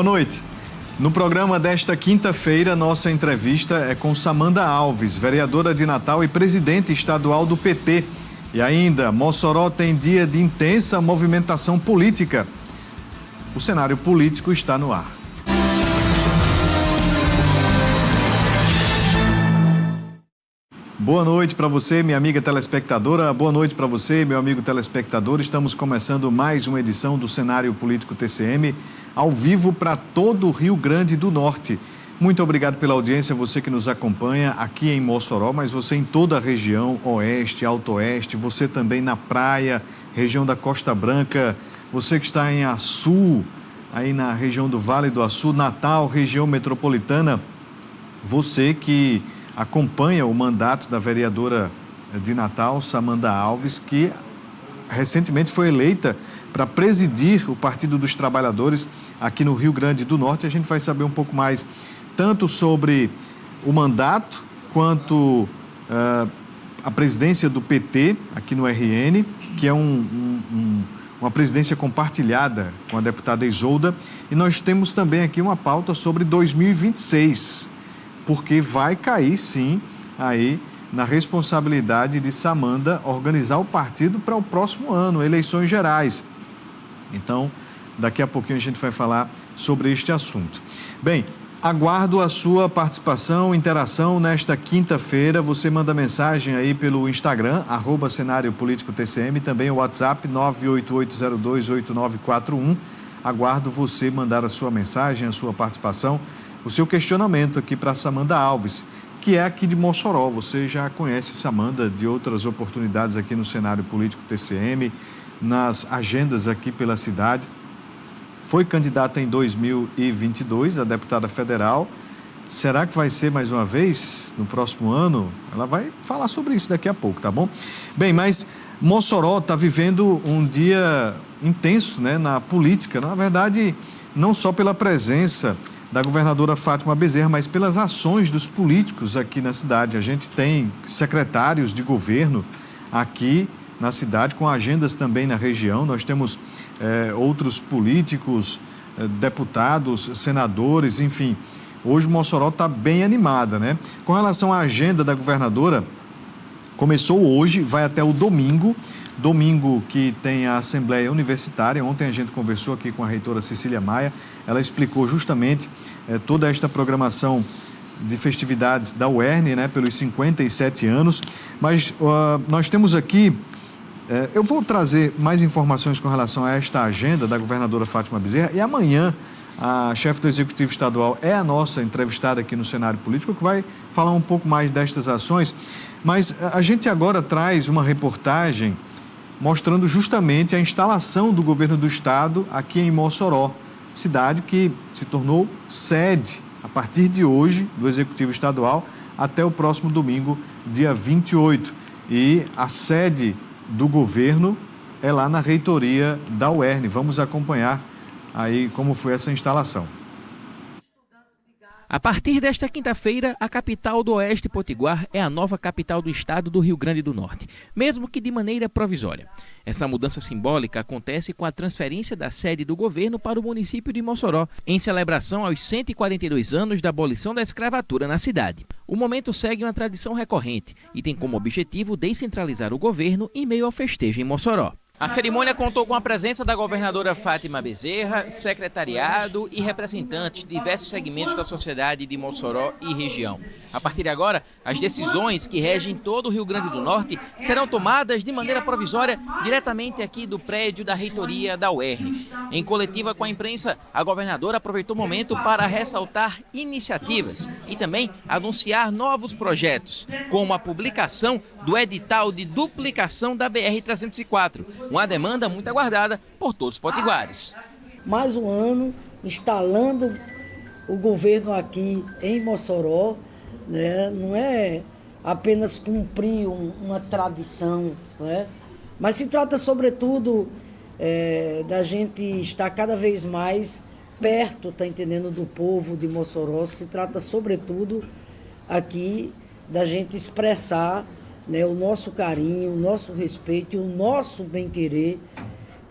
Boa noite. No programa desta quinta-feira, nossa entrevista é com Samanda Alves, vereadora de Natal e presidente estadual do PT. E ainda, Mossoró tem dia de intensa movimentação política. O cenário político está no ar. Boa noite para você, minha amiga telespectadora. Boa noite para você, meu amigo telespectador. Estamos começando mais uma edição do Cenário Político TCM, ao vivo para todo o Rio Grande do Norte. Muito obrigado pela audiência, você que nos acompanha aqui em Mossoró, mas você em toda a região, oeste, alto-oeste, você também na praia, região da Costa Branca, você que está em Açu, aí na região do Vale do Açu, Natal, região metropolitana, você que acompanha o mandato da vereadora de Natal, Samanda Alves, que recentemente foi eleita para presidir o Partido dos Trabalhadores aqui no Rio Grande do Norte. A gente vai saber um pouco mais tanto sobre o mandato quanto a presidência do PT aqui no RN, que é uma presidência compartilhada com a deputada Isolda. E nós temos também aqui uma pauta sobre 2026, porque vai cair, sim, aí na responsabilidade de Samanda organizar o partido para o próximo ano, eleições gerais. Então, daqui a pouquinho a gente vai falar sobre este assunto. Bem, aguardo a sua participação, interação nesta quinta-feira. Você manda mensagem aí pelo Instagram, @Cenário Político TCM, também o WhatsApp 988028941. Aguardo você mandar a sua mensagem, a sua participação, o seu questionamento aqui para Samanda Alves, que é aqui de Mossoró. Você já conhece Samanda de outras oportunidades aqui no Cenário Político TCM, nas agendas aqui pela cidade. Foi candidata em 2022 a deputada federal. Será que vai ser mais uma vez no próximo ano? Ela vai falar sobre isso daqui a pouco, tá bom? Bem, mas Mossoró está vivendo um dia intenso, né, na política. Na verdade, não só pela presença da governadora Fátima Bezerra, mas pelas ações dos políticos aqui na cidade. A gente tem secretários de governo aqui na cidade, com agendas também na região. Nós temos outros políticos, deputados, senadores, enfim. Hoje Mossoró está bem animada, né? Com relação à agenda da governadora, começou hoje, vai até o domingo que tem a Assembleia Universitária. Ontem a gente conversou aqui com a reitora Cecília Maia, ela explicou justamente toda esta programação de festividades da UERN, né, pelos 57 anos, mas nós temos aqui, eu vou trazer mais informações com relação a esta agenda da governadora Fátima Bezerra, e amanhã a chefe do Executivo Estadual é a nossa entrevistada aqui no Cenário Político, que vai falar um pouco mais destas ações, mas a gente agora traz uma reportagem mostrando justamente a instalação do governo do estado aqui em Mossoró, cidade que se tornou sede, a partir de hoje, do Executivo Estadual, até o próximo domingo, dia 28. E a sede do governo é lá na reitoria da UERN. Vamos acompanhar aí como foi essa instalação. A partir desta quinta-feira, a capital do Oeste Potiguar é a nova capital do estado do Rio Grande do Norte, mesmo que de maneira provisória. Essa mudança simbólica acontece com a transferência da sede do governo para o município de Mossoró, em celebração aos 142 anos da abolição da escravatura na cidade. O momento segue uma tradição recorrente e tem como objetivo descentralizar o governo em meio ao festejo em Mossoró. A cerimônia contou com a presença da governadora Fátima Bezerra, secretariado e representantes de diversos segmentos da sociedade de Mossoró e região. A partir de agora, as decisões que regem todo o Rio Grande do Norte serão tomadas de maneira provisória diretamente aqui do prédio da reitoria da UERN. Em coletiva com a imprensa, a governadora aproveitou o momento para ressaltar iniciativas e também anunciar novos projetos, como a publicação do edital de duplicação da BR-304, uma demanda muito aguardada por todos os potiguares. Mais um ano instalando o governo aqui em Mossoró, né? Não é apenas cumprir uma tradição, né? Mas se trata sobretudo da gente estar cada vez mais perto, tá entendendo, do povo de Mossoró. Se trata sobretudo aqui da gente expressar, né, o nosso carinho, o nosso respeito e o nosso bem-querer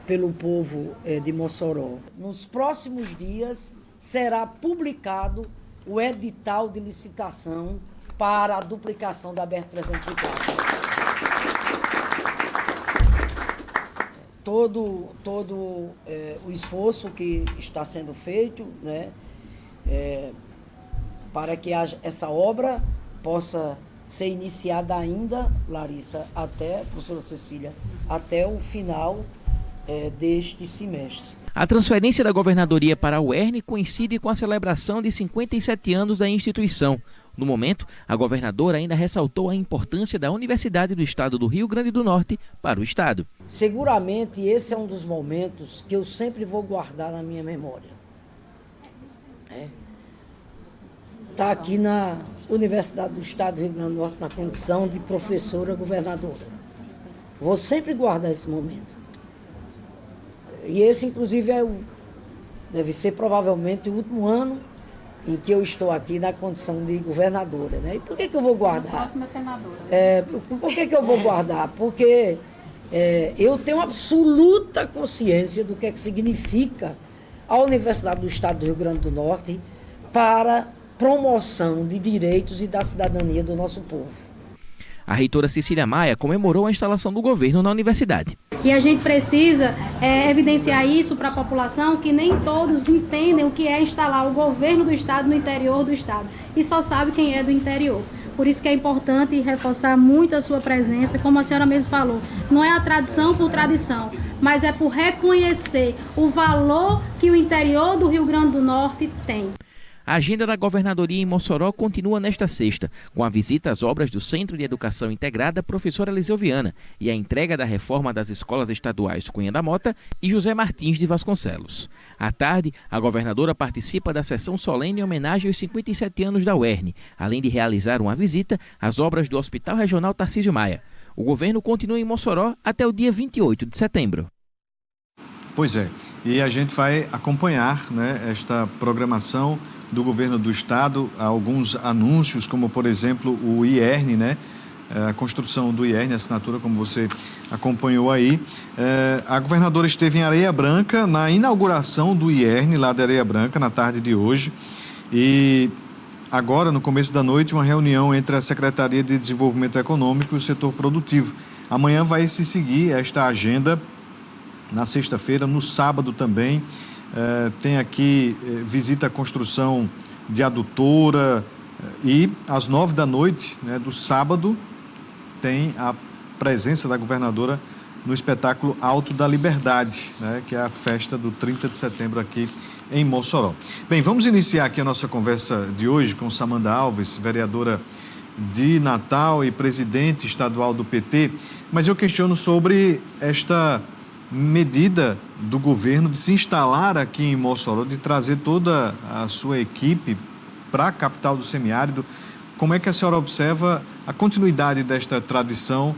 pelo povo de Mossoró. Nos próximos dias será publicado o edital de licitação para a duplicação da BR-304. Todo o esforço que está sendo feito, né, para que essa obra possa ser iniciada ainda, Larissa, professora Cecília, até o final deste semestre. A transferência da governadoria para a UERN coincide com a celebração de 57 anos da instituição. No momento, a governadora ainda ressaltou a importância da Universidade do Estado do Rio Grande do Norte para o Estado. Seguramente esse é um dos momentos que eu sempre vou guardar na minha memória. Está aqui na Universidade do Estado do Rio Grande do Norte na condição de professora governadora. Vou sempre guardar esse momento. E esse, inclusive, deve ser provavelmente o último ano em que eu estou aqui na condição de governadora, né? E por que eu vou guardar? Próxima senadora. Por que eu vou guardar? Porque eu tenho absoluta consciência do que é que significa a Universidade do Estado do Rio Grande do Norte para promoção de direitos e da cidadania do nosso povo. A reitora Cecília Maia comemorou a instalação do governo na universidade. E a gente precisa evidenciar isso para a população, que nem todos entendem o que é instalar o governo do Estado no interior do Estado. E só sabe quem é do interior. Por isso que é importante reforçar muito a sua presença, como a senhora mesmo falou. Não é a tradição por tradição, mas é por reconhecer o valor que o interior do Rio Grande do Norte tem. A agenda da governadoria em Mossoró continua nesta sexta, com a visita às obras do Centro de Educação Integrada Professor Eliseu Viana e a entrega da reforma das escolas estaduais Cunha da Mota e José Martins de Vasconcelos. À tarde, a governadora participa da sessão solene em homenagem aos 57 anos da UERN, além de realizar uma visita às obras do Hospital Regional Tarcísio Maia. O governo continua em Mossoró até o dia 28 de setembro. Pois é, e a gente vai acompanhar, né, esta programação do governo do estado, alguns anúncios, como por exemplo o IERN, né? A construção do IERN, a assinatura, como você acompanhou aí. A governadora esteve em Areia Branca na inauguração do IERN, lá de Areia Branca, na tarde de hoje. E agora, no começo da noite, uma reunião entre a Secretaria de Desenvolvimento Econômico e o setor produtivo. Amanhã vai se seguir esta agenda, na sexta-feira, no sábado também. Tem aqui visita à construção de adutora e às 9 da noite, né, do sábado, tem a presença da governadora no espetáculo Alto da Liberdade, né, que é a festa do 30 de setembro aqui em Mossoró. Bem, vamos iniciar aqui a nossa conversa de hoje com Samanda Alves, vereadora de Natal e presidente estadual do PT, mas eu questiono sobre esta medida do governo de se instalar aqui em Mossoró, de trazer toda a sua equipe para a capital do semiárido. Como é que a senhora observa a continuidade desta tradição?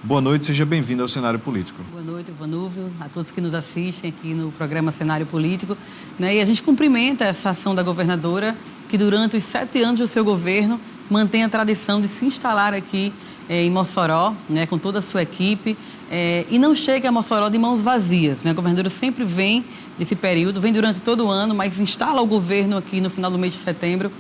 Boa noite, seja bem-vindo ao Cenário Político. Boa noite, Vanúvio, a todos que nos assistem aqui no programa Cenário Político. E a gente cumprimenta essa ação da governadora, que durante os 7 anos do seu governo mantém a tradição de se instalar aqui em Mossoró, né, com toda a sua equipe, e não chega a Mossoró de mãos vazias, né? A governadora sempre vem nesse período, vem durante todo o ano, mas instala o governo aqui no final do mês de setembro,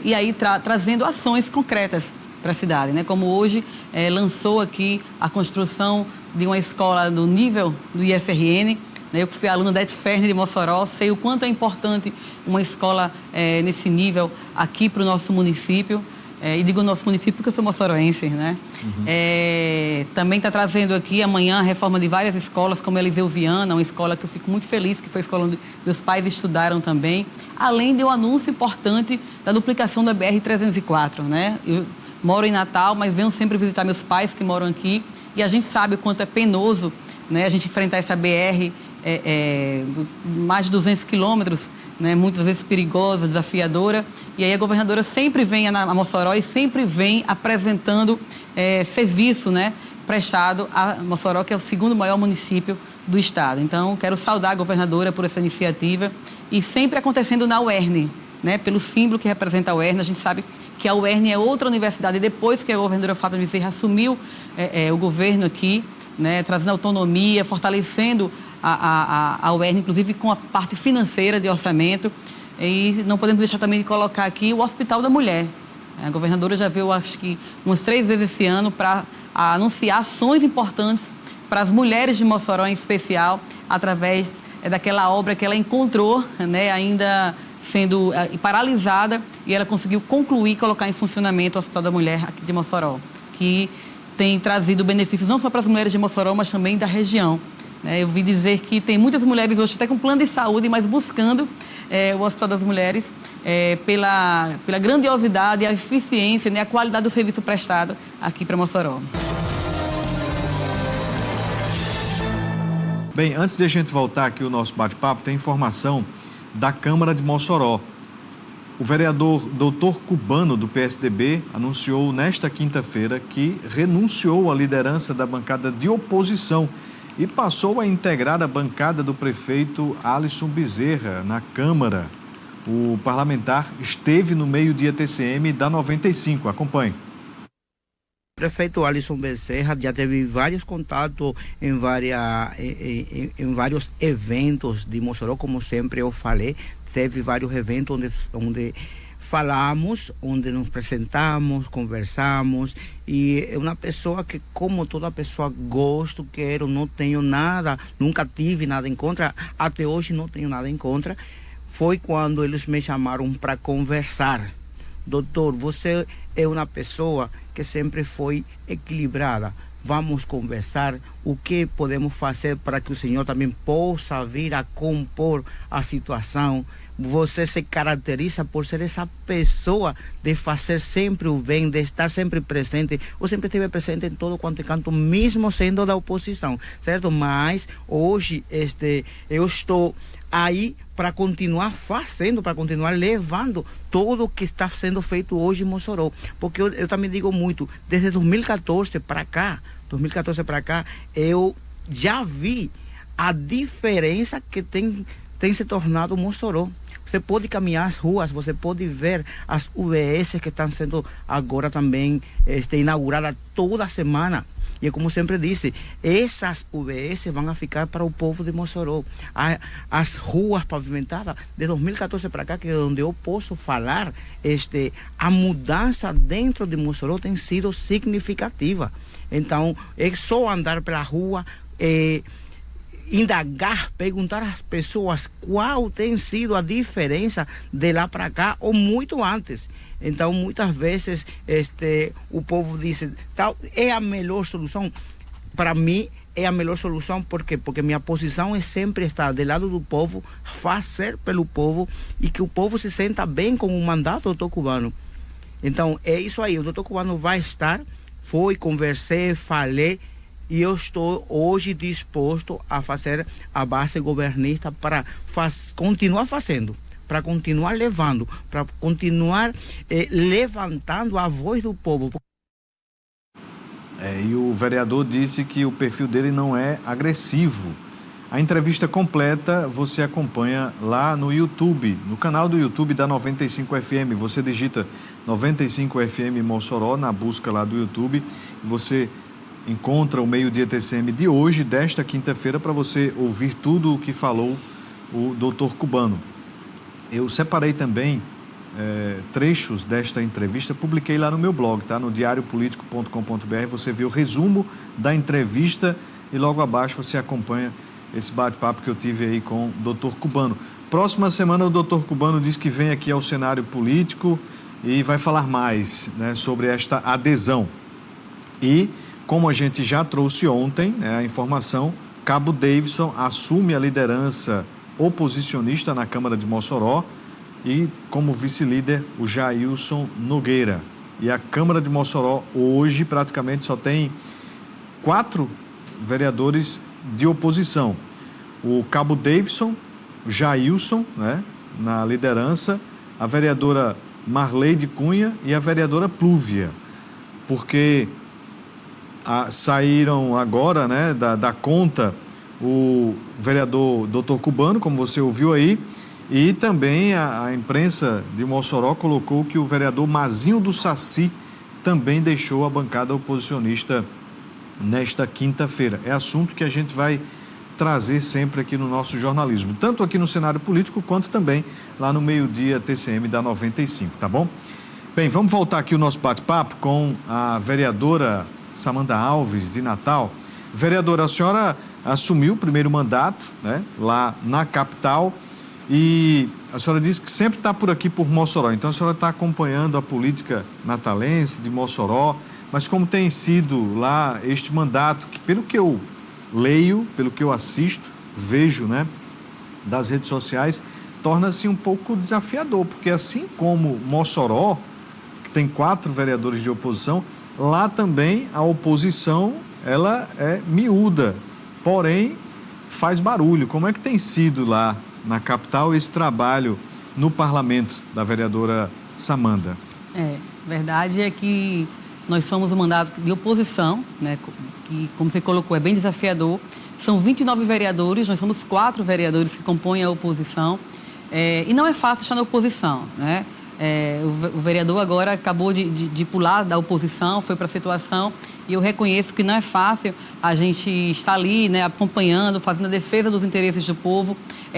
e aí trazendo ações concretas para a cidade, né? Como hoje lançou aqui a construção de uma escola do nível do IFRN, né? Eu que fui aluna da ETFERN de Mossoró, sei o quanto é importante uma escola nesse nível aqui para o nosso município. E digo nosso município porque eu sou moçoroense, né? Também está trazendo aqui amanhã a reforma de várias escolas, como a Eliseu Viana, uma escola que eu fico muito feliz, que foi a escola onde meus pais estudaram também, além de um anúncio importante da duplicação da BR-304, né? Eu moro em Natal, mas venho sempre visitar meus pais que moram aqui, e a gente sabe o quanto é penoso, né, a gente enfrentar essa BR mais de 200 quilômetros, né, muitas vezes perigosa, desafiadora, e aí a governadora sempre vem a Mossoró e sempre vem apresentando serviço, né, prestado a Mossoró, que é o segundo maior município do estado. Então, quero saudar a governadora por essa iniciativa, e sempre acontecendo na UERN, né, pelo símbolo que representa a UERN. A gente sabe que a UERN é outra universidade, depois que a governadora Fátima Bezerra assumiu o governo aqui, né, trazendo autonomia, fortalecendo a UERN, inclusive com a parte financeira de orçamento. E não podemos deixar também de colocar aqui o Hospital da Mulher. A governadora já veio, acho que, umas 3 vezes esse ano para anunciar ações importantes para as mulheres de Mossoró em especial, através daquela obra que ela encontrou, né, ainda sendo paralisada, e ela conseguiu concluir e colocar em funcionamento o Hospital da Mulher aqui de Mossoró, que tem trazido benefícios não só para as mulheres de Mossoró, mas também da região. Eu ouvi dizer que tem muitas mulheres hoje até com plano de saúde, mas buscando o Hospital das Mulheres pela grandiosidade, a eficiência, né, a qualidade do serviço prestado aqui para Mossoró. Bem, antes de a gente voltar aqui o nosso bate-papo, tem informação da Câmara de Mossoró. O vereador Dr. Cubano, do PSDB, anunciou nesta quinta-feira que renunciou à liderança da bancada de oposição e passou a integrar a bancada do prefeito Alisson Bezerra na Câmara. O parlamentar esteve no meio-dia TCM da 95. Acompanhe. O prefeito Alisson Bezerra já teve vários contatos em vários eventos de Mossoró, como sempre eu falei. Teve vários eventos onde falamos, onde nos apresentamos, conversamos, e é uma pessoa que, como toda pessoa, gosto, quero, não tenho nada, nunca tive nada em contra, até hoje não tenho nada em contra. Foi quando eles me chamaram para conversar. Doutor, você é uma pessoa que sempre foi equilibrada. Vamos conversar o que podemos fazer para que o senhor também possa vir a compor a situação. Você se caracteriza por ser essa pessoa de fazer sempre o bem, de estar sempre presente. Eu sempre esteve presente em todo quanto canto, mesmo sendo da oposição, certo? Mas hoje eu estou aí para continuar fazendo, para continuar levando tudo o que está sendo feito hoje em Mossoró. Porque eu também digo muito, desde 2014 para cá, eu já vi a diferença que tem se tornado Mossoró. Você pode caminhar as ruas, você pode ver as UBS que estão sendo agora também inauguradas toda semana. E como sempre disse, essas UBS vão ficar para o povo de Mossoró. As ruas pavimentadas, de 2014 para cá, que é onde eu posso falar, a mudança dentro de Mossoró tem sido significativa. Então, é só andar pela rua, indagar, perguntar às pessoas qual tem sido a diferença de lá para cá ou muito antes. Então, muitas vezes, o povo diz, tal, é a melhor solução. Para mim, é a melhor solução, por quê? Porque minha posição é sempre estar do lado do povo, fazer pelo povo e que o povo se sinta bem com o mandato do Dr. Cubano. Então, é isso aí, o Dr. Cubano vai estar, conversei, falei, e eu estou hoje disposto a fazer a base governista para continuar fazendo, para continuar levando, para continuar levantando a voz do povo. E o vereador disse que o perfil dele não é agressivo. A entrevista completa você acompanha lá no YouTube, no canal do YouTube da 95FM. Você digita 95FM Mossoró na busca lá do YouTube e você encontra o meio-dia TCM de hoje, desta quinta-feira, para você ouvir tudo o que falou o Dr. Cubano. Eu separei também trechos desta entrevista, publiquei lá no meu blog, tá? No diariopolitico.com.br, você vê o resumo da entrevista e logo abaixo você acompanha esse bate-papo que eu tive aí com o Dr. Cubano. Próxima semana o Dr. Cubano diz que vem aqui ao cenário político e vai falar mais, né, sobre esta adesão. E como a gente já trouxe ontem, a informação, Cabo Davidson assume a liderança oposicionista na Câmara de Mossoró e como vice-líder o Jailson Nogueira. E a Câmara de Mossoró hoje praticamente só tem 4 vereadores de oposição. O Cabo Davidson, o Jailson, né, na liderança, a vereadora Marleide Cunha e a vereadora Plúvia, porque saíram agora, né, da conta o vereador Dr. Cubano, como você ouviu aí, e também a imprensa de Mossoró colocou que o vereador Mazinho do Saci também deixou a bancada oposicionista nesta quinta-feira. É assunto que a gente vai trazer sempre aqui no nosso jornalismo, tanto aqui no cenário político, quanto também lá no Meio-Dia TCM da 95, tá bom? Bem, vamos voltar aqui o nosso bate-papo com a vereadora Samanda Alves, de Natal. Vereadora, a senhora assumiu o primeiro mandato, né, lá na capital, e a senhora disse que sempre está por aqui por Mossoró, então a senhora está acompanhando a política natalense de Mossoró, mas como tem sido lá este mandato, que pelo que eu leio, pelo que eu assisto, vejo, né, das redes sociais, torna-se um pouco desafiador, porque assim como Mossoró, que tem 4 vereadores de oposição, lá também a oposição, ela é miúda, porém faz barulho. Como é que tem sido lá na capital esse trabalho no parlamento da vereadora Samanda? Verdade é que nós somos um mandato de oposição, né, que, como você colocou, é bem desafiador. São 29 vereadores, nós somos 4 vereadores que compõem a oposição, e não é fácil estar na oposição, né? O vereador agora acabou de pular da oposição, foi para a situação, e eu reconheço que não é fácil a gente estar ali, né, acompanhando, fazendo a defesa dos interesses do povo,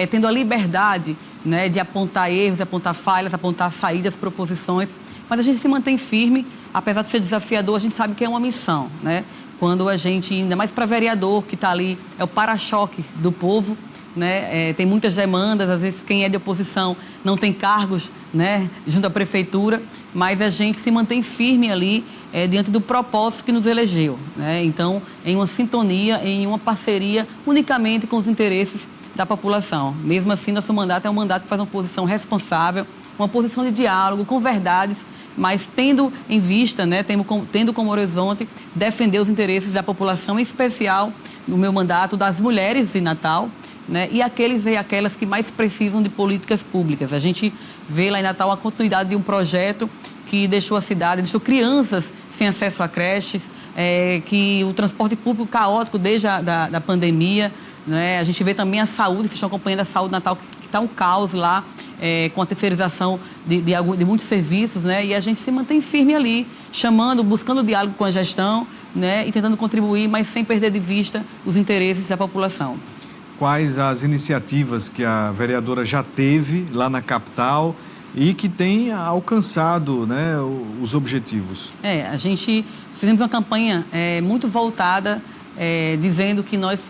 tendo a liberdade, né, de apontar erros, de apontar falhas, apontar saídas, proposições, mas a gente se mantém firme, apesar de ser desafiador, a gente sabe que é uma missão, né? Quando a gente, ainda mais para vereador que está ali, é o para-choque do povo, né? Tem muitas demandas, às vezes quem é de oposição não tem cargos, né, junto à prefeitura, mas a gente se mantém firme ali diante do propósito que nos elegeu, né? Então, em uma sintonia, em uma parceria unicamente com os interesses da população. Mesmo assim, nosso mandato é um mandato que faz uma posição responsável, uma posição de diálogo, com verdades, mas tendo em vista, né, tendo como horizonte defender os interesses da população, em especial, no meu mandato, das mulheres de Natal, né, e aqueles e aquelas que mais precisam de políticas públicas. A gente vê lá em Natal a continuidade de um projeto que deixou a cidade, deixou crianças sem acesso a creches, que o transporte público caótico desde a pandemia, né? A gente vê também a saúde, vocês estão acompanhando a saúde de Natal, que está um caos lá, com a terceirização de muitos serviços, né? E a gente se mantém firme ali, buscando diálogo com a gestão, né? E tentando contribuir, mas sem perder de vista os interesses da população. Quais as iniciativas que a vereadora já teve lá na capital e que tem alcançado, né, os objetivos? A gente fizemos uma campanha muito voltada, dizendo que nós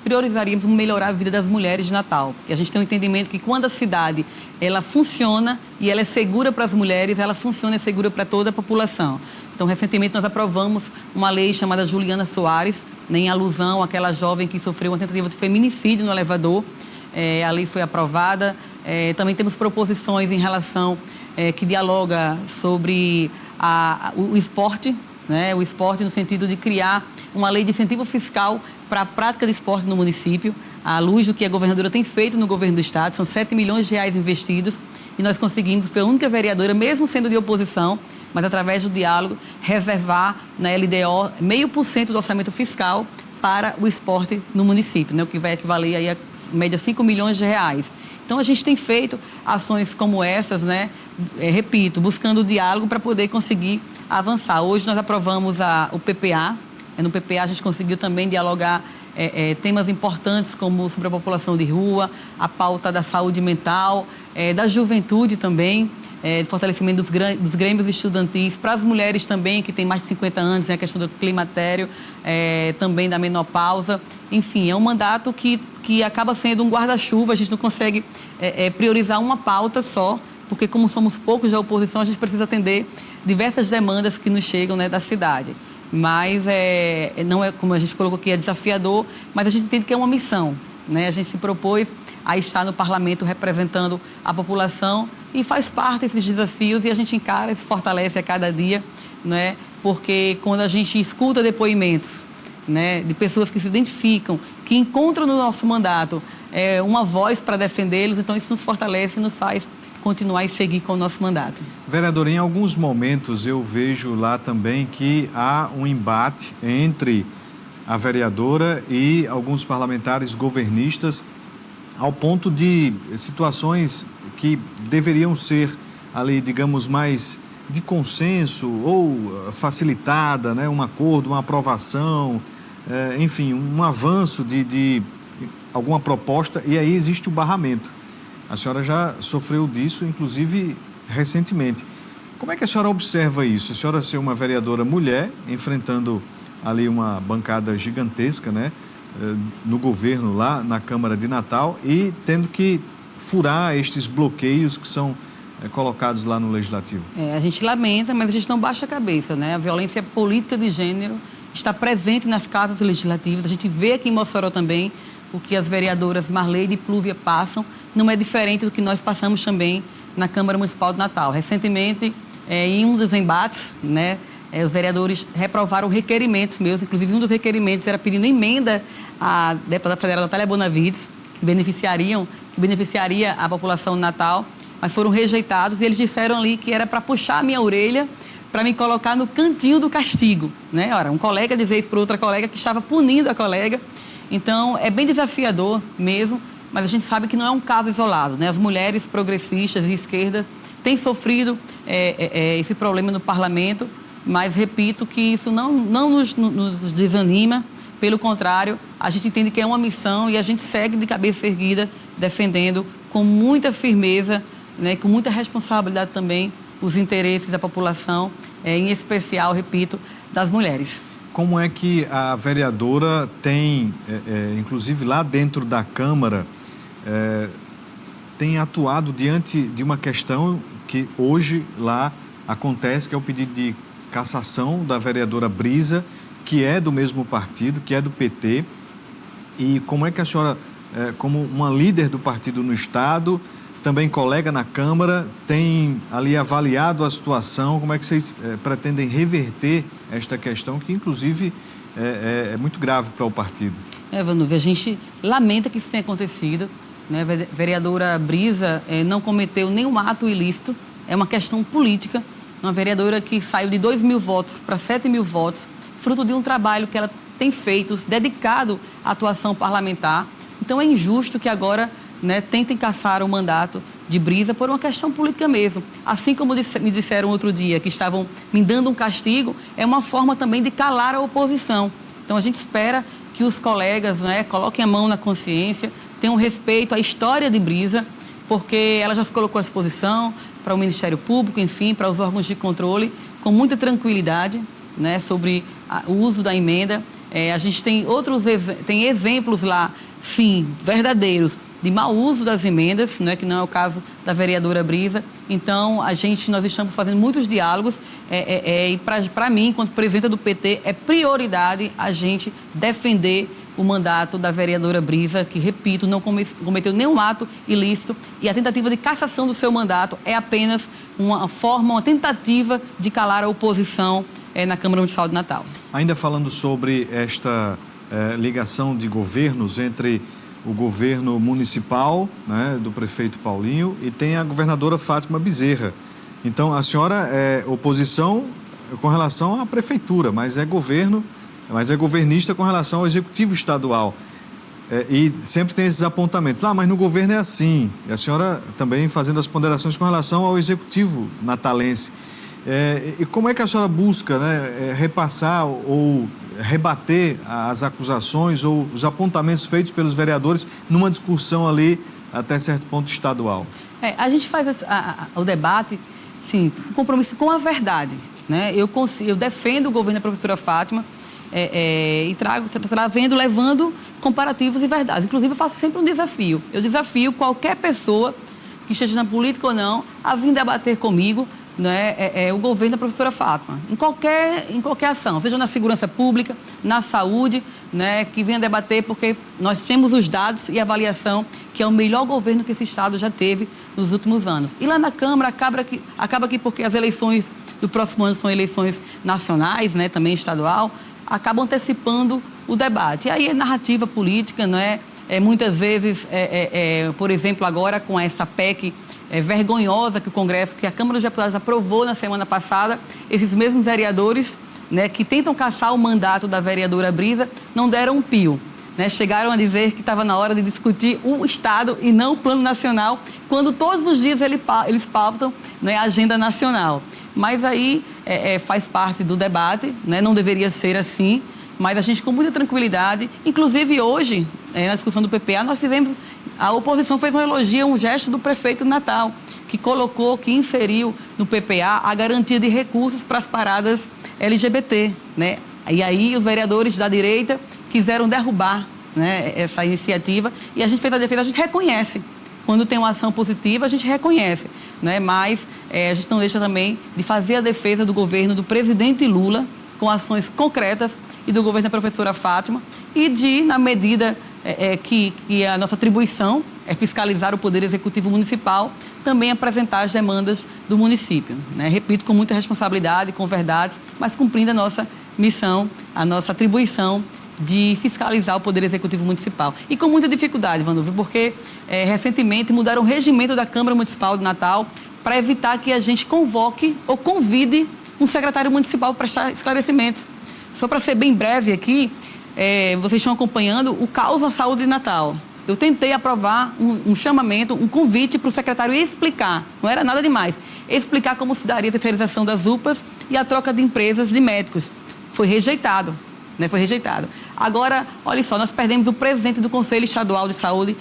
priorizaríamos melhorar a vida das mulheres de Natal. Porque a gente tem um entendimento que quando a cidade ela funciona e ela é segura para as mulheres, ela funciona e é segura para toda a população. Então, recentemente nós aprovamos uma lei chamada Juliana Soares, em alusão àquela jovem que sofreu uma tentativa de feminicídio no elevador. A lei foi aprovada. Também temos proposições em relação que dialoga sobre o esporte, né? O esporte no sentido de criar uma lei de incentivo fiscal para a prática de esporte no município, à luz do que a governadora tem feito no governo do estado. São 7 milhões de reais investidos e nós conseguimos, foi a única vereadora, mesmo sendo de oposição, mas através do diálogo, reservar na LDO 0,5% do orçamento fiscal para o esporte no município, né? O que vai equivaler aí a média 5 milhões de reais. Então, a gente tem feito ações como essas, né? Repito, buscando o diálogo para poder conseguir avançar. Hoje nós aprovamos o PPA. No PPA a gente conseguiu também dialogar temas importantes como sobre a população de rua, a pauta da saúde mental, da juventude também, fortalecimento dos grêmios estudantis, para as mulheres também que têm mais de 50 anos, né, a questão do climatério, também da menopausa. Enfim, é um mandato que acaba sendo um guarda-chuva, a gente não consegue priorizar uma pauta só, porque como somos poucos da oposição, a gente precisa atender diversas demandas que nos chegam, né, da cidade. Mas não é, como a gente colocou aqui, é desafiador, mas a gente entende que é uma missão, né? A gente se propôs a estar no parlamento representando a população e faz parte desses desafios e a gente encara e se fortalece a cada dia, né? Porque quando a gente escuta depoimentos, né, de pessoas que se identificam, que encontram no nosso mandato uma voz para defendê-los, então isso nos fortalece e nos faz continuar e seguir com o nosso mandato. Vereador, em alguns momentos eu vejo lá também que há um embate entre a vereadora e alguns parlamentares governistas ao ponto de situações que deveriam ser ali, digamos, mais de consenso ou facilitada, né? Um acordo, uma aprovação, enfim, um avanço alguma proposta e aí existe o barramento. A senhora já sofreu disso, inclusive recentemente. Como é que a senhora observa isso? A senhora ser uma vereadora mulher, enfrentando ali uma bancada gigantesca, né, no governo lá na Câmara de Natal e tendo que furar estes bloqueios que são colocados lá no Legislativo. A gente lamenta, mas a gente não baixa a cabeça, né? A violência política de gênero está presente nas casas legislativas. A gente vê aqui em Mossoró também o que as vereadoras Marleide e Plúvia passam. Não é diferente do que nós passamos também na Câmara Municipal de Natal. Recentemente, em um dos embates, né, os vereadores reprovaram requerimentos meus. Inclusive, um dos requerimentos era pedindo emenda à deputada federal Natália Bonavides, que beneficiaria a população de Natal, mas foram rejeitados e eles disseram ali que era para puxar a minha orelha para me colocar no cantinho do castigo, né? Ora, um colega dizer isso para outra colega que estava punindo a colega. Então, é bem desafiador mesmo, mas a gente sabe que não é um caso isolado, né? As mulheres progressistas e esquerdas têm sofrido esse problema no parlamento, mas repito que isso não nos desanima, pelo contrário, a gente entende que é uma missão e a gente segue de cabeça erguida, defendendo com muita firmeza, né, com muita responsabilidade também os interesses da população, em especial, repito, das mulheres. Como é que a vereadora tem, inclusive lá dentro da Câmara, tem atuado diante de uma questão que hoje lá acontece, que é o pedido de cassação da vereadora Brisa, que é do mesmo partido, que é do PT, e como é que a senhora, como uma líder do partido no Estado, também colega na Câmara, tem ali avaliado a situação, como é que vocês pretendem reverter esta questão, que inclusive é muito grave para o partido? Vanúvia, a gente lamenta que isso tenha acontecido, né? A vereadora Brisa não cometeu nenhum ato ilícito, é uma questão política, uma vereadora que saiu de 2.000 votos para 7.000 votos, fruto de um trabalho que ela tem feito, dedicado à atuação parlamentar. Então é injusto que agora, né, tentem caçar o mandato de Brisa por uma questão política mesmo. Assim como me disseram outro dia que estavam me dando um castigo, é uma forma também de calar a oposição. Então a gente espera que os colegas, né, coloquem a mão na consciência, tenham respeito à história de Brisa, porque ela já se colocou à disposição para o Ministério Público, enfim, para os órgãos de controle, com muita tranquilidade, né, sobre o uso da emenda. A gente tem tem exemplos lá, sim, verdadeiros, de mau uso das emendas, né, que não é o caso da vereadora Brisa. Então, nós estamos fazendo muitos diálogos e para mim, enquanto presidenta do PT, é prioridade a gente defender o mandato da vereadora Brisa, que, repito, não cometeu nenhum ato ilícito, e a tentativa de cassação do seu mandato é apenas uma tentativa de calar a oposição na Câmara Municipal de Natal. Ainda falando sobre esta ligação de governos entre o governo municipal, né, do prefeito Paulinho, e tem a governadora Fátima Bezerra. Então, a senhora é oposição com relação à prefeitura, mas é governista com relação ao executivo estadual. E sempre tem esses apontamentos. Mas no governo é assim. E a senhora também fazendo as ponderações com relação ao executivo natalense. E como é que a senhora busca, né, repassar ou rebater as acusações ou os apontamentos feitos pelos vereadores numa discussão ali até certo ponto estadual? A gente faz o debate, sim, com compromisso com a verdade, né? Eu defendo o governo da professora Fátima e levando comparativos e verdades. Inclusive, eu faço sempre um desafio. Eu desafio qualquer pessoa que esteja na política ou não a vir debater comigo, né, o governo da professora Fátima, em qualquer ação, seja na segurança pública, na saúde, né, que venha debater, porque nós temos os dados e a avaliação que é o melhor governo que esse Estado já teve nos últimos anos. E lá na Câmara, acaba que porque as eleições do próximo ano são eleições nacionais, né, também estadual, acabam antecipando o debate. E aí é narrativa política, não é? Muitas vezes, por exemplo, agora com essa PEC vergonhosa que que a Câmara dos Deputados aprovou na semana passada, esses mesmos vereadores, né, que tentam caçar o mandato da vereadora Brisa, não deram um pio. Né? Chegaram a dizer que estava na hora de discutir o Estado e não o Plano Nacional, quando todos os dias eles pautam, né, a agenda nacional. Mas aí faz parte do debate, né? Não deveria ser assim. mas a gente com muita tranquilidade, inclusive hoje, na discussão do PPA, a oposição fez um elogio, um gesto do prefeito de Natal, que inseriu no PPA a garantia de recursos para as paradas LGBT, né? E aí os vereadores da direita quiseram derrubar, né, essa iniciativa, e a gente fez a defesa, a gente reconhece. Quando tem uma ação positiva, a gente reconhece, né? Mas a gente não deixa também de fazer a defesa do governo do presidente Lula, com ações concretas, e do governo da professora Fátima, e de, na medida que a nossa atribuição é fiscalizar o Poder Executivo Municipal, também apresentar as demandas do município, né? Repito, com muita responsabilidade, com verdades, mas cumprindo a nossa missão, a nossa atribuição de fiscalizar o Poder Executivo Municipal. E com muita dificuldade, Vandolfo, porque recentemente mudaram o regimento da Câmara Municipal de Natal para evitar que a gente convoque ou convide um secretário municipal para prestar esclarecimentos. Só para ser bem breve aqui, vocês estão acompanhando o caos na saúde de Natal. Eu tentei aprovar um chamamento, um convite para o secretário explicar, não era nada demais, explicar como se daria a terceirização das UPAs e a troca de empresas de médicos. Foi rejeitado. Foi rejeitado. Agora, olha só, nós perdemos o presidente do Conselho Estadual de Saúde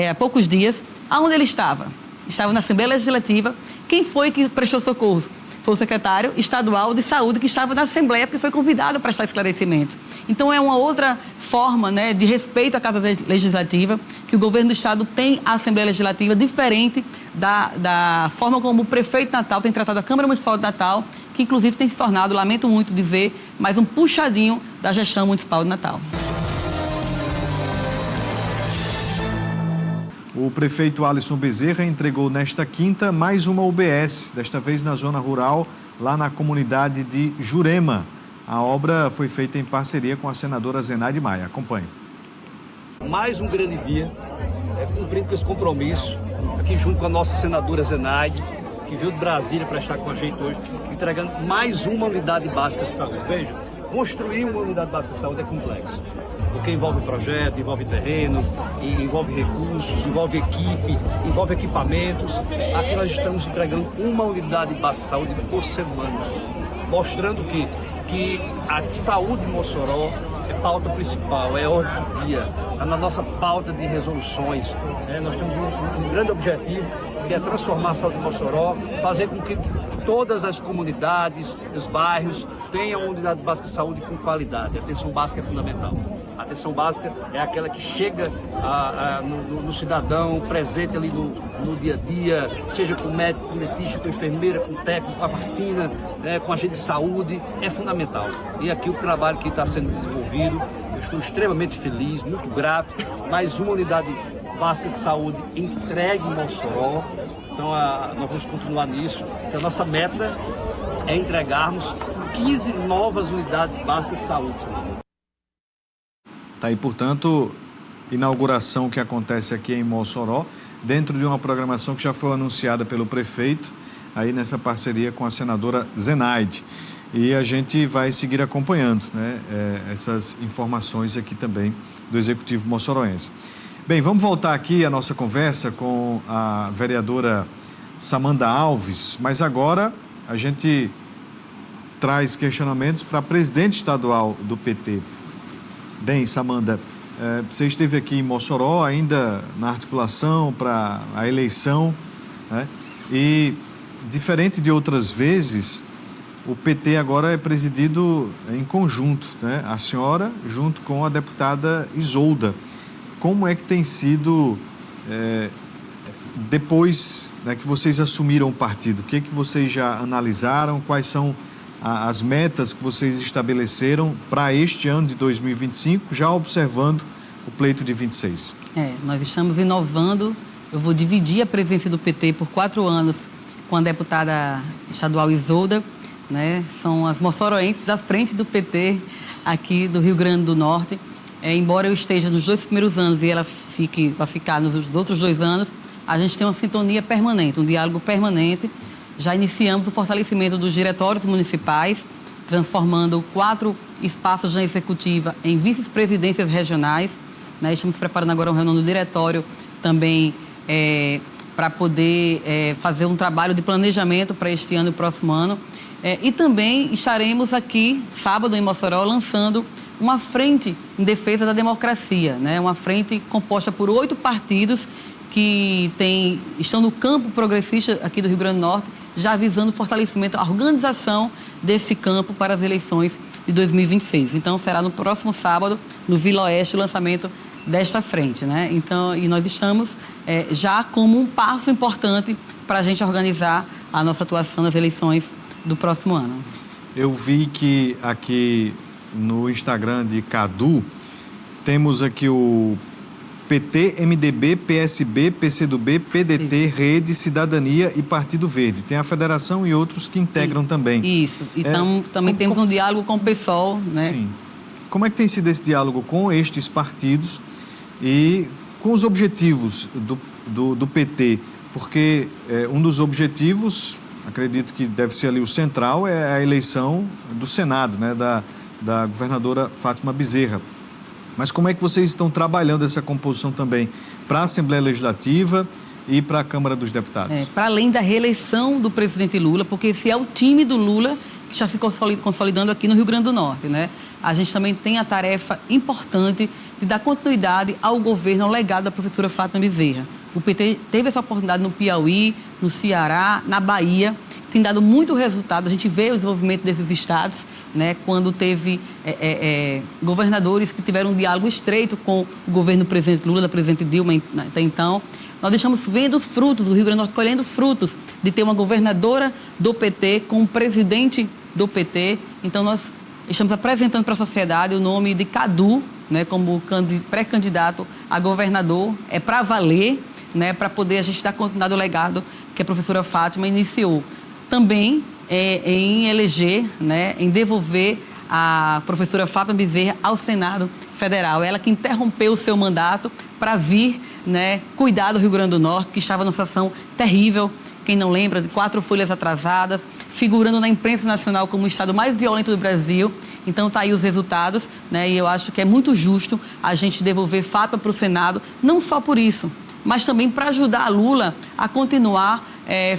há poucos dias. Aonde ele estava? Estava na Assembleia Legislativa. Quem foi que prestou socorros? Foi o secretário estadual de saúde que estava na Assembleia, porque foi convidado para prestar esclarecimentos. Então, é uma outra forma, né, de respeito à Casa Legislativa, que o governo do Estado tem à Assembleia Legislativa, diferente da forma como o prefeito de Natal tem tratado a Câmara Municipal de Natal, que inclusive tem se tornado, lamento muito dizer, mais um puxadinho da gestão municipal de Natal. O prefeito Alisson Bezerra entregou nesta quinta mais uma UBS, desta vez na zona rural, lá na comunidade de Jurema. A obra foi feita em parceria com a senadora Zenaide Maia. Acompanhe. Mais um grande dia, cumprindo com esse compromisso, aqui junto com a nossa senadora Zenaide, que veio de Brasília para estar com a gente hoje, entregando mais uma unidade básica de saúde. Veja, construir uma unidade básica de saúde é complexo, porque envolve projeto, envolve terreno, envolve recursos, envolve equipe, envolve equipamentos. Aqui nós estamos entregando uma unidade básica de saúde por semana, mostrando que a saúde em Mossoró é pauta principal, é ordem do dia, está na nossa pauta de resoluções. Nós temos um grande objetivo, que é transformar a saúde de Mossoró, fazer com que todas as comunidades, os bairros, tenham uma unidade básica de saúde com qualidade. A atenção básica é fundamental. A atenção básica é aquela que chega no cidadão, presente ali no dia a dia, seja com médico, com dentista, com enfermeira, com técnico, com a vacina, com agente de saúde, é fundamental. E aqui o trabalho que está sendo desenvolvido, eu estou extremamente feliz, muito grato. Mais uma unidade básica de saúde entregue em Mossoró. Então nós vamos continuar nisso. Então a nossa meta é entregarmos 15 novas unidades básicas de saúde. Tá aí, portanto, inauguração que acontece aqui em Mossoró, dentro de uma programação que já foi anunciada pelo prefeito, aí nessa parceria com a senadora Zenaide. E a gente vai seguir acompanhando, né, essas informações aqui também do Executivo moçoroense. Bem, vamos voltar aqui a nossa conversa com a vereadora Samanda Alves, mas agora a gente traz questionamentos para a presidente estadual do PT. Bem, Samanda, você esteve aqui em Mossoró ainda na articulação para a eleição, né? E, diferente de outras vezes, o PT agora é presidido em conjunto, né? A senhora junto com a deputada Isolda. Como é que tem sido, depois, né, que vocês assumiram o partido? O que vocês já analisaram? Quais são as metas que vocês estabeleceram para este ano de 2025, já observando o pleito de 26? Nós estamos inovando. Eu vou dividir a presidência do PT por 4 anos com a deputada estadual Isolda, né? São as moçoroenses à frente do PT aqui do Rio Grande do Norte. Embora eu esteja nos 2 primeiros anos e ela vai ficar nos outros 2 anos, a gente tem uma sintonia permanente, um diálogo permanente. Já iniciamos o fortalecimento dos diretórios municipais, transformando 4 espaços na executiva em vice-presidências regionais, né? Estamos preparando agora uma reunião no diretório também para poder fazer um trabalho de planejamento para este ano e próximo ano. E também estaremos aqui, sábado, em Mossoró, lançando uma frente em defesa da democracia, né? Uma frente composta por 8 partidos que estão no campo progressista aqui do Rio Grande do Norte, já visando o fortalecimento, a organização desse campo para as eleições de 2026. Então, será no próximo sábado, no Vila Oeste, o lançamento desta frente, né? Então, e nós estamos já como um passo importante para a gente organizar a nossa atuação nas eleições do próximo ano. Eu vi que aqui no Instagram de Cadu, temos aqui o PT, MDB, PSB, PCdoB, PDT, Rede, Cidadania e Partido Verde. Tem a federação e outros que integram também. Isso. Então, também temos um diálogo com o PSOL, né? Sim. Como é que tem sido esse diálogo com estes partidos e com os objetivos do PT? Porque um dos objetivos, acredito que deve ser ali o central, é a eleição do Senado, né, da governadora Fátima Bezerra. Mas como é que vocês estão trabalhando essa composição também para a Assembleia Legislativa e para a Câmara dos Deputados? Para além da reeleição do presidente Lula, porque esse é o time do Lula que está se consolidando aqui no Rio Grande do Norte, né? A gente também tem a tarefa importante de dar continuidade ao governo, ao legado da professora Fátima Bezerra. O PT teve essa oportunidade no Piauí, no Ceará, na Bahia, tem dado muito resultado. A gente vê o desenvolvimento desses estados, né, quando teve governadores que tiveram um diálogo estreito com o governo do presidente Lula, da presidente Dilma até então. Nós estamos vendo os frutos, o Rio Grande do Norte colhendo frutos de ter uma governadora do PT com um presidente do PT. Então, nós estamos apresentando para a sociedade o nome de Cadu, né, como pré-candidato a governador. É para valer, né, para poder a gente dar continuidade ao legado que a professora Fátima iniciou. Também em eleger, né, em devolver a professora Fátima Bezerra ao Senado Federal. Ela que interrompeu o seu mandato para vir, né, cuidar do Rio Grande do Norte, que estava numa situação terrível, quem não lembra, de 4 folhas atrasadas, figurando na imprensa nacional como o estado mais violento do Brasil. Então, está aí os resultados, né, e eu acho que é muito justo a gente devolver Fátima para o Senado, não só por isso, mas também para ajudar a Lula a continuar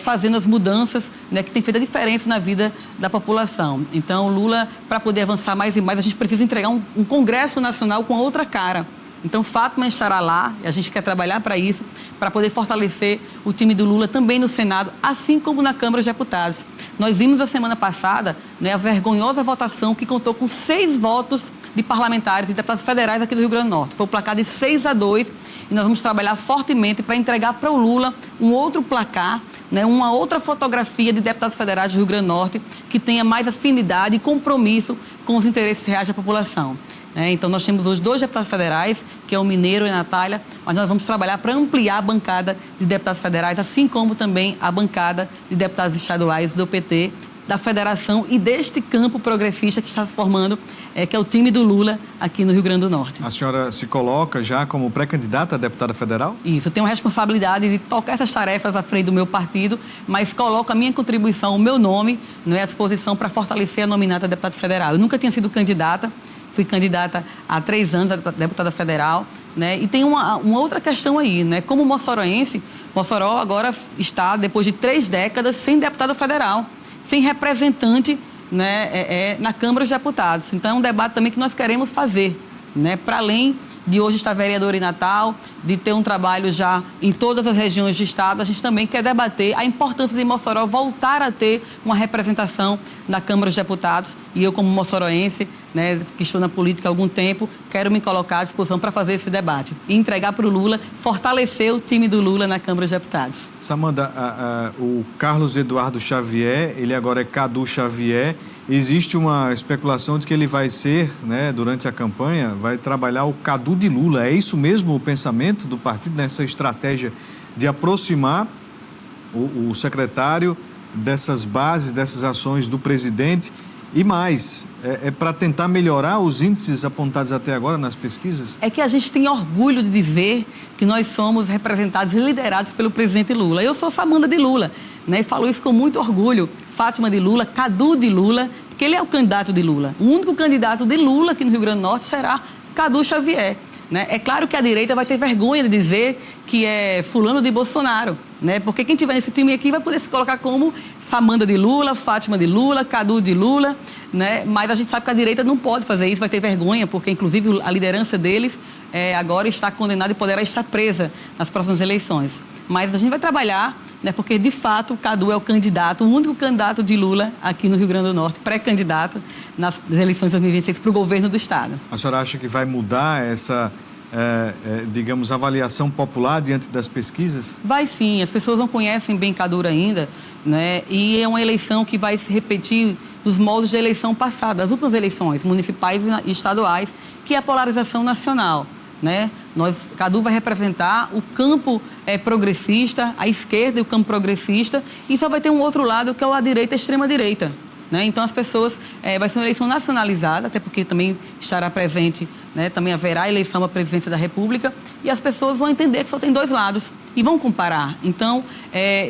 fazendo as mudanças, né, que tem feito a diferença na vida da população. Então, Lula, para poder avançar mais e mais, a gente precisa entregar um Congresso Nacional com outra cara. Então, Fátima estará lá, e a gente quer trabalhar para isso, para poder fortalecer o time do Lula também no Senado, assim como na Câmara dos Deputados. Nós vimos a semana passada, né, a vergonhosa votação que contou com 6 votos de parlamentares e deputados federais aqui do Rio Grande do Norte. Foi um placar de 6-2, e nós vamos trabalhar fortemente para entregar para o Lula um outro placar, né, uma outra fotografia de deputados federais do Rio Grande do Norte que tenha mais afinidade e compromisso com os interesses reais da população. Então, nós temos hoje 2 deputados federais, que é o Mineiro e a Natália, mas nós vamos trabalhar para ampliar a bancada de deputados federais, assim como também a bancada de deputados estaduais do PT, da federação e deste campo progressista que está se formando, que é o time do Lula aqui no Rio Grande do Norte. A senhora se coloca já como pré-candidata a deputada federal? Isso, eu tenho a responsabilidade de tocar essas tarefas à frente do meu partido, mas coloco a minha contribuição, o meu nome, à disposição para fortalecer a nominata a deputada federal. Eu nunca tinha sido candidata, fui candidata há 3 anos a deputada federal, né? E tem uma outra questão aí, né? Como moçoroense, Mossoró agora está, depois de 3 décadas, sem deputado federal, sem representante, né, na Câmara dos Deputados. Então, é um debate também que nós queremos fazer, né? Para além de hoje estar vereador em Natal, de ter um trabalho já em todas as regiões do estado, a gente também quer debater a importância de Mossoró voltar a ter uma representação na Câmara dos Deputados. E eu, como moçoroense, né, que estou na política há algum tempo, quero me colocar à disposição para fazer esse debate e entregar para o Lula, fortalecer o time do Lula na Câmara dos Deputados. Samanda, o Carlos Eduardo Xavier, ele agora é Cadu Xavier. Existe uma especulação de que ele vai ser, né, durante a campanha, vai trabalhar o Cadu de Lula. É isso mesmo o pensamento do partido nessa estratégia de aproximar o secretário dessas bases, dessas ações do presidente? E mais, é para tentar melhorar os índices apontados até agora nas pesquisas? É que a gente tem orgulho de dizer que nós somos representados e liderados pelo presidente Lula. Eu sou Samanda de Lula, né, e falo isso com muito orgulho. Fátima de Lula, Cadu de Lula, porque ele é o candidato de Lula. O único candidato de Lula aqui no Rio Grande do Norte será Cadu Xavier. Né? É claro que a direita vai ter vergonha de dizer que é fulano de Bolsonaro, né? Porque quem tiver nesse time aqui vai poder se colocar como Samanda de Lula, Fátima de Lula, Cadu de Lula, né? Mas a gente sabe que a direita não pode fazer isso, vai ter vergonha, porque inclusive a liderança deles agora está condenada e poderá estar presa nas próximas eleições. Mas a gente vai trabalhar, né, porque de fato o Cadu é o candidato, o único candidato de Lula aqui no Rio Grande do Norte, pré-candidato nas eleições de 2026 para o governo do estado. A senhora acha que vai mudar essa, digamos, avaliação popular diante das pesquisas? Vai sim, as pessoas não conhecem bem Cadu ainda, né? E é uma eleição que vai se repetir dos moldes da eleição passada, das últimas eleições municipais e estaduais, que é a polarização nacional, né? Cadu vai representar o campo progressista, a esquerda e o campo progressista, e só vai ter um outro lado que é a direita, a extrema-direita. Né? Então, as pessoas, vai ser uma eleição nacionalizada, até porque também estará presente, né? Também haverá eleição à presidência da República, e as pessoas vão entender que só tem dois lados e vão comparar. Então,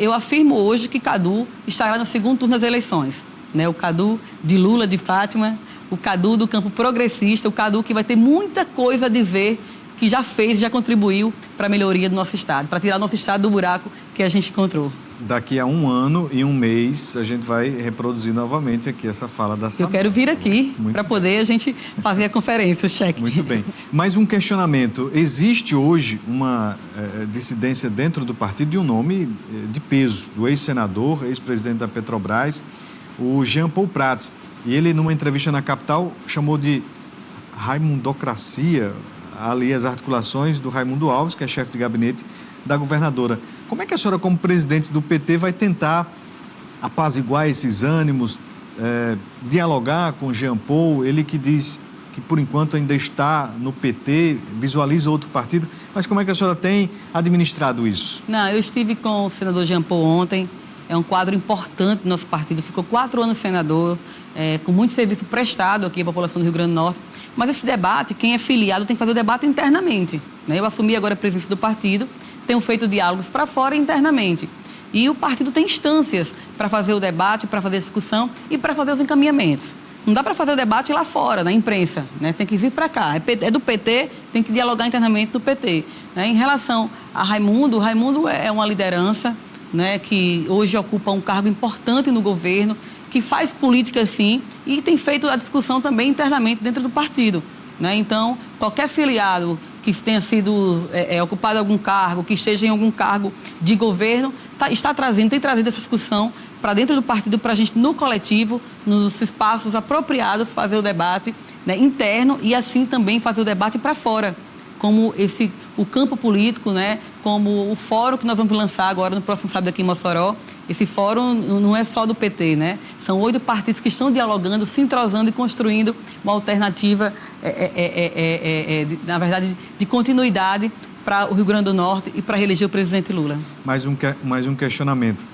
eu afirmo hoje que Cadu estará no segundo turno das eleições. Né? O Cadu de Lula, de Fátima, o Cadu do campo progressista, o Cadu que vai ter muita coisa a dizer, que já fez, já contribuiu para a melhoria do nosso estado, para tirar o nosso estado do buraco que a gente encontrou. Daqui a 1 ano e 1 mês, a gente vai reproduzir novamente aqui essa fala da Samanta. Eu quero vir aqui para poder a gente fazer a conferência, o cheque. Muito bem. Mais um questionamento. Existe hoje uma dissidência dentro do partido de um nome de peso, do ex-senador, ex-presidente da Petrobras, o Jean Paul Prats. E ele, numa entrevista na Capital, chamou de raimundocracia ali as articulações do Raimundo Alves, que é chefe de gabinete da governadora. Como é que a senhora, como presidente do PT, vai tentar apaziguar esses ânimos, dialogar com Jean Paul, ele que diz que, por enquanto, ainda está no PT, visualiza outro partido, mas como é que a senhora tem administrado isso? Não, eu estive com o senador Jean Paul ontem, é um quadro importante do nosso partido, ficou 4 anos senador, com muito serviço prestado aqui à população do Rio Grande do Norte. Mas esse debate, quem é filiado tem que fazer o debate internamente. Né? Eu assumi agora a presidência do partido, tenho feito diálogos para fora e internamente. E o partido tem instâncias para fazer o debate, para fazer a discussão e para fazer os encaminhamentos. Não dá para fazer o debate lá fora, na imprensa, né? Tem que vir para cá. É do PT, tem que dialogar internamente do PT. Né? Em relação a Raimundo, o Raimundo é uma liderança, né, que hoje ocupa um cargo importante no governo, que faz política sim e tem feito a discussão também internamente dentro do partido. Né? Então, qualquer filiado que tenha sido ocupado algum cargo, que esteja em algum cargo de governo, tem trazido essa discussão para dentro do partido, para a gente, no coletivo, nos espaços apropriados, fazer o debate, né, interno e assim também fazer o debate para fora, como o campo político, né, como o fórum que nós vamos lançar agora no próximo sábado aqui em Mossoró. Esse fórum não é só do PT, né? São 8 partidos que estão dialogando, se entrosando e construindo uma alternativa, na verdade, de continuidade para o Rio Grande do Norte e para reeleger o presidente Lula. Mais um questionamento.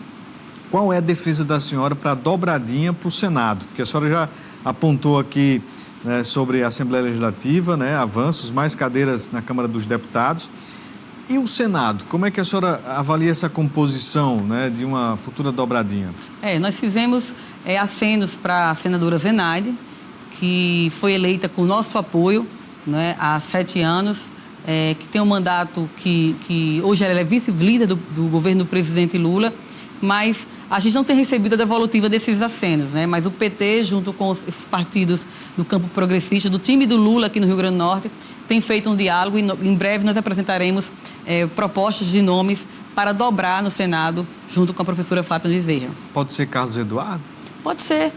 Qual é a defesa da senhora para a dobradinha para o Senado? Porque a senhora já apontou aqui, né, sobre a Assembleia Legislativa, né, avanços, mais cadeiras na Câmara dos Deputados. E o Senado, como é que a senhora avalia essa composição, né, de uma futura dobradinha? Nós fizemos acenos para a senadora Zenaide, que foi eleita com nosso apoio, né, há 7 anos, que tem um mandato que hoje ela é vice-líder do governo do presidente Lula, mas a gente não tem recebido a devolutiva desses acenos, né? Mas o PT, junto com esses partidos do campo progressista, do time do Lula aqui no Rio Grande do Norte, tem feito um diálogo e em breve nós apresentaremos propostas de nomes para dobrar no Senado, junto com a professora Fátima Bezerra. Pode ser Carlos Eduardo? Pode ser.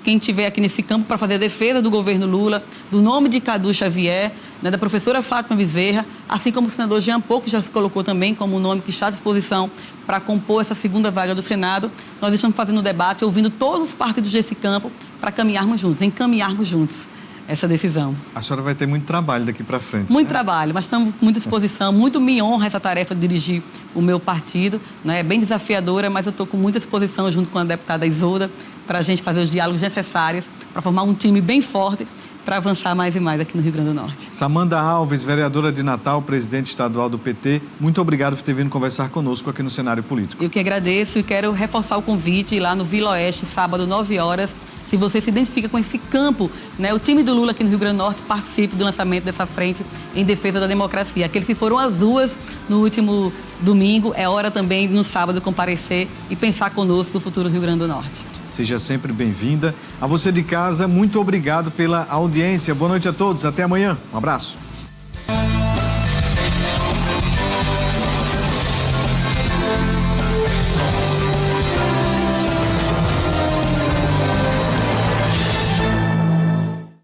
Quem estiver aqui nesse campo para fazer a defesa do governo Lula, do nome de Cadu Xavier, né, da professora Fátima Bezerra, assim como o senador Jean Paul, que já se colocou também como um nome que está à disposição para compor essa segunda vaga do Senado, nós estamos fazendo o debate, ouvindo todos os partidos desse campo para encaminharmos juntos essa decisão. A senhora vai ter muito trabalho daqui para frente. Muito trabalho, mas estamos com muita disposição. Muito me honra essa tarefa de dirigir o meu partido. Né? É bem desafiadora, mas eu estou com muita disposição junto com a deputada Isolda para a gente fazer os diálogos necessários para formar um time bem forte para avançar mais e mais aqui no Rio Grande do Norte. Samanta Alves, vereadora de Natal, presidente estadual do PT, muito obrigado por ter vindo conversar conosco aqui no Cenário Político. Eu que agradeço e quero reforçar o convite lá no Vila Oeste, sábado, 9 horas. Se você se identifica com esse campo, né, o time do Lula aqui no Rio Grande do Norte participe do lançamento dessa frente em defesa da democracia. Aqueles que foram às ruas no último domingo, é hora também, no sábado, comparecer e pensar conosco no futuro do Rio Grande do Norte. Seja sempre bem-vinda. A você de casa, muito obrigado pela audiência. Boa noite a todos. Até amanhã. Um abraço.